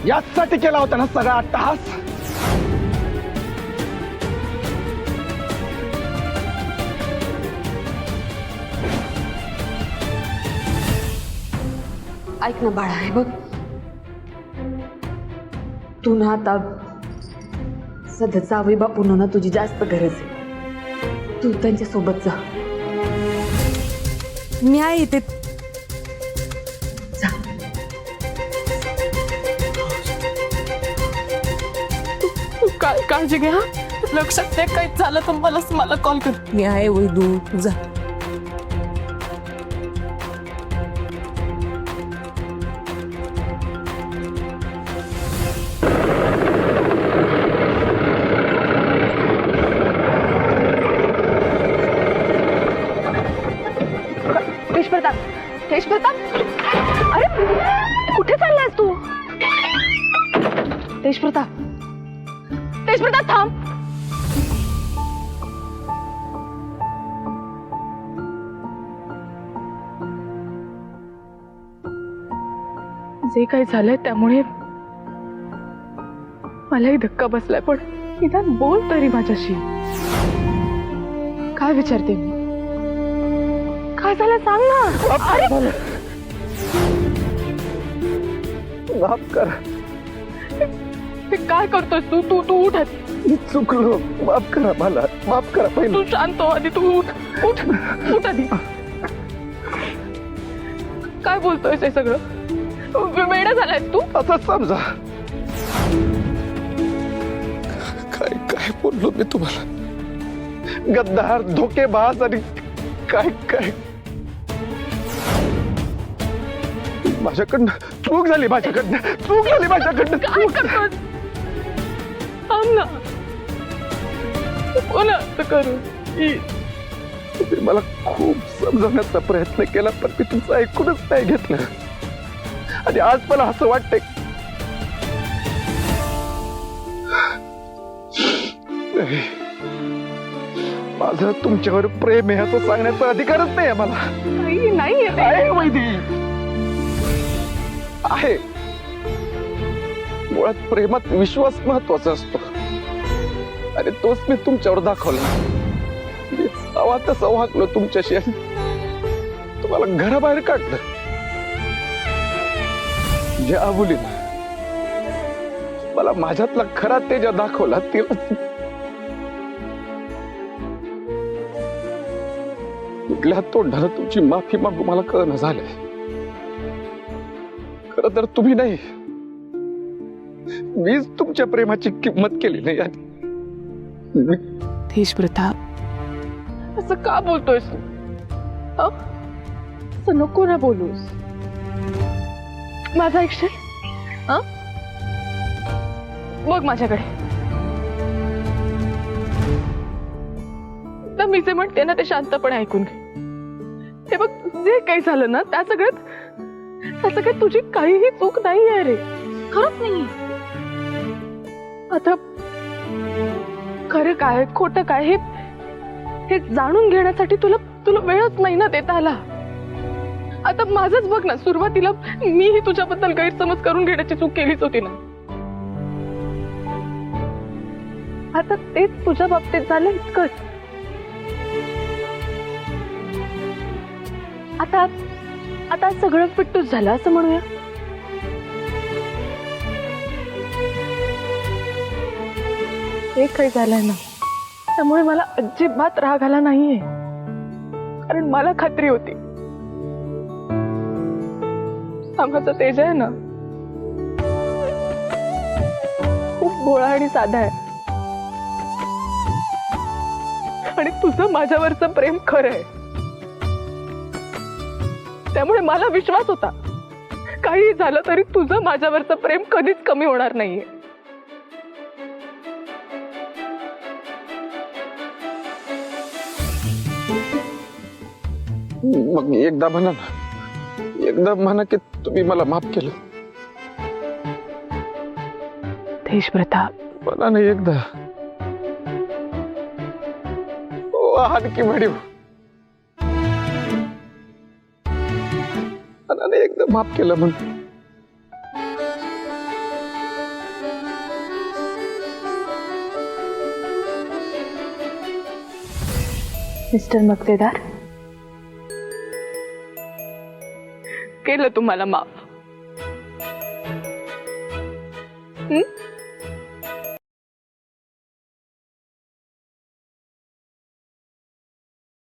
यासाठी केला होता ना सगळा अट्टहास? ऐक ना बाळा, हे बघ, तू ना आता सध्या जावई बापूंना ना तुझी जास्त गरज आहे. तू त्यांच्या सोबत जा. मी आहे इथे. जा. तू काय काळजी घ्या. लक्षात नाही काही झालं तर मला कॉल कर. मी आहे वैदू, जा. तेज प्रताप, अरे कुठे चाललायस तू? तेज प्रताप थांब. जे काही झालंय त्यामुळे मलाही धक्का बसलाय, पण निदान बोल तरी माझ्याशी. काय विचारते मी? काय झालं सांग ना. माफ करा. ते काय करतोस तू? तू तू उठ. मी चुकलो, माफ करा मला, माफ करा. तू पहिलं शांत हो आधी. तू उठ आधी. काय बोलतोयस हे सगळं? वेडा झालाय तू? आता समजा काय काय बोललो मी तुम्हाला? गद्दार, धोकेबाज आणि काय काय. माझ्याकडनं चूक झाली. काय करतोस? थांब ना. कोण असं करू? तुम्ही मला खूप समजवण्याचा प्रयत्न केला, पण मी तुमचं ऐकूनच नाही घेतलं. आणि आज मला असं वाटतंय माझं तुमच्यावर प्रेम आहे असं सांगण्याचा अधिकारच नाही आहे मला. नाही आहे वैदी, आहे. मुळात प्रेमात विश्वास महत्वाचा असतो आणि तोच मी तुमच्यावर दाखवला. मी हवा तसं वागलो तुमच्याशी आणि तुम्हाला घराबाहेर काढलं. ज्या आबुलीनं मला माझ्यातला खरा तेज दाखवला तिला कुठल्या तोंडाला तुमची माफी मागू मला कळणं झालंय. खरं तर तुम्ही नाही, मीच तुमच्या प्रेमाची किंमत केली नाही. आणि तेज प्रताप, असं का बोलतोयस तू? असं नको ना बोलूस. माझा ऐकशील? बघ माझ्याकडे. तर मी जे म्हणते ना ते शांतपणे ऐकून घे. हे बघ, जे काही झालं ना त्या सगळ्यात तुझी काहीही चूक नाही आहे रे. खरंच नाही. आता खरं काय खोटं काय हे जाणून घेण्यासाठी तुला वेळच नाही ना देता आला. आता माझंच बघ ना, सुरुवातीला मीही तुझ्याबद्दल गैरसमज करून घेण्याची चूक केलीच होती ना. आता तेच तुझ्या बाबतीत झालं इतकंच. आता सगळं फिट्टूच झालं असं म्हणूया. हे काही झालंय ना त्यामुळे मला अजिबात राग आला नाहीये, कारण मला खात्री होती आमचा तेज आहे ना खूप भोळा आणि साधा आहे आणि तुझं माझ्यावरचं प्रेम खरं आहे. त्यामुळे मला विश्वास होता काही झालं तरी तुझं माझ्यावरचं प्रेम कधीच कमी होणार नाहीये. मग एकदा म्हणा ना, एकदा म्हणा की तुम्ही मला माफ केलं. तेज प्रताप, मला नाही एकदा आणखी म्हणू मला नाही एकदा माफ केलं म्हणून. मिस्टर मक्तेदार, केलं तुम्हाला माफ.